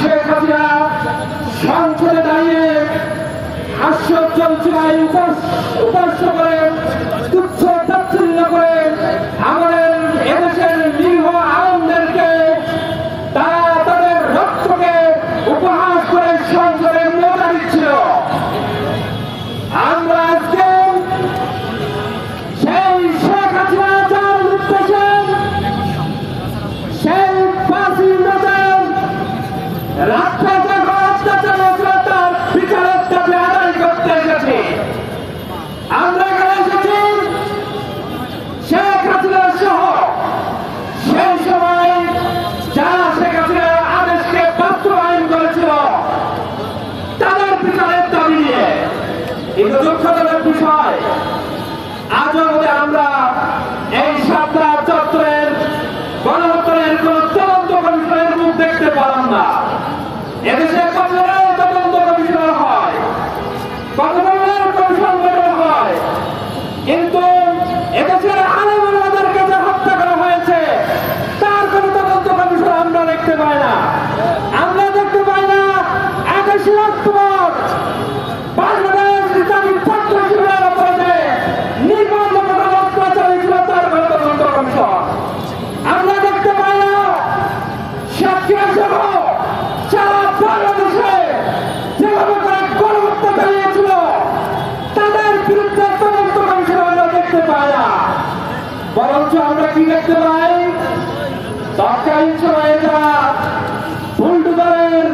শেখ হাসিনা সংসদে দাঁড়িয়ে হাস্যোজ্জ্বল চূড়ায় উপাস্য করে তুচ্ছ তাচ্ছিল্য করে আমাদের এদেশের নিরীহ আওয়ামদেরকে তাদের রক্তকে উপহাস করে সংসদে মজা দিচ্ছিল। আমরা আজকে সেই শেখ হাসিনা যার উদ্দেশ্যে সেই ফাঁসি মজার রাষ্ট্রকে অত্যাচার তার বিচারের দাবি আদায় করতে এসেছি। আমরা এখানে এসেছি শেখ হাসিনা সহ সেই সময় যারা শেখ হাসিনার আদেশকে বাস্তবায়ন করেছিল তাদের বিচারের দাবি নিয়ে। কিন্তু দুঃখজনক বিষয়, আজও আমরা এই শাপলা চত্বরের গণহত্যার কোন তদন্ত কমিশনের মুখ দেখতে পেলাম না। এদেশে কত ধরনের তদন্ত কমিশনার হয়, কত ধরনের কমিশন গঠন হয়, কিন্তু এদেশের আলেমদেরকে যে হত্যা করা হয়েছে তার কোন তদন্ত কমিশন আমরা দেখতে পাই না। আমরা দেখতে পাই না 21 অক্টোবর বাংলাদেশ ইসলামী ছাত্র শিবিরের অপরাধে নির্মম অত্যাচার ছিল তার কোন তদন্ত কমিশন। আমরা দেখতে পাই না সাক্ষীরা সহ সারা বাংলাদেশে যেভাবে করে গণহত্যা চালিয়েছিল তাদের বিরুদ্ধে তদন্ত কমিশন আমরা দেখতে পাই না। বরঞ্চ আমরা কি দেখতে পাই, তৎকালীন সময়ে যারা বুলডোজারের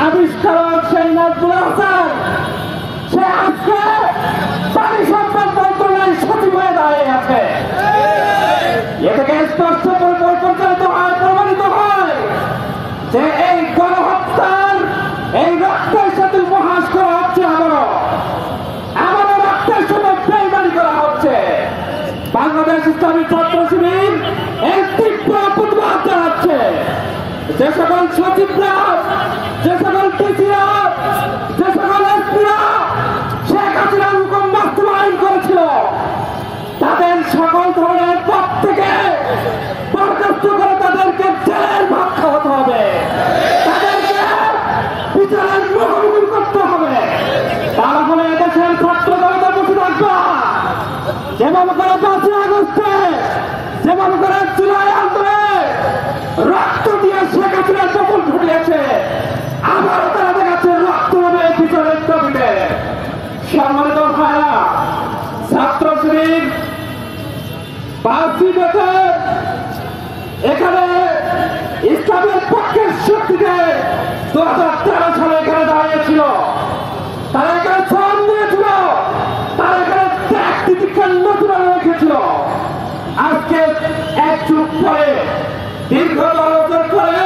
আবিষ্কারক সেই নাজমুল হাসান, সে আজকে পানি সম্পদ মন্ত্রণালয়ের সচিব হয়ে দাঁড়িয়ে আছে। এ থেকে স্পষ্ট পরিচালিত হয়, প্রমাণিত হয় যে এই গণহত্যার এই রক্তের সাথে উপহাস করা হচ্ছে, আমারও রক্তের সাথে বেইমানি করা হচ্ছে। বাংলাদেশ ইসলামী ছাত্র শিবির এর তীব্র প্রতিবাদ জানাচ্ছে। যে সকল সচিবরা, যে সকল ডিসিরা, যে সকল এসপিরা শেখ হাসিনার হুকুম বাস্তবায়ন করেছিল তাদের সকল ধরনের পদ থেকে বরখাস্ত করে তাদেরকে জেলের ভাত খাওয়াতে হবে, তাদেরকে বিচারের মুখোমুখি করতে হবে। তা না হলে এদেশের ছাত্র জনতা বসে থাকবে। যেভাবে করে 5ই আগস্টে, যেভাবে করে জুলাই আন্দোলনে রক্ত দিয়ে শেখ হাসিনার দখল ঘটিয়েছে, আবারও তারা দেখাচ্ছে রক্ত হবে বিচারের দাবিতে। সম্মানিত ভাইরা, ছাত্র শিবির এখানে ইসলামের পক্ষের শক্তিতে 2013 সালে এখানে দাঁড়িয়েছিল, তারা এখানে শ্রম দিয়েছিল, তারা এখানে ত্যাগ তিতিক্ষার নতুন রেখেছিল। আজকে এক যুগ পরে দীর্ঘ 10 বছর পরে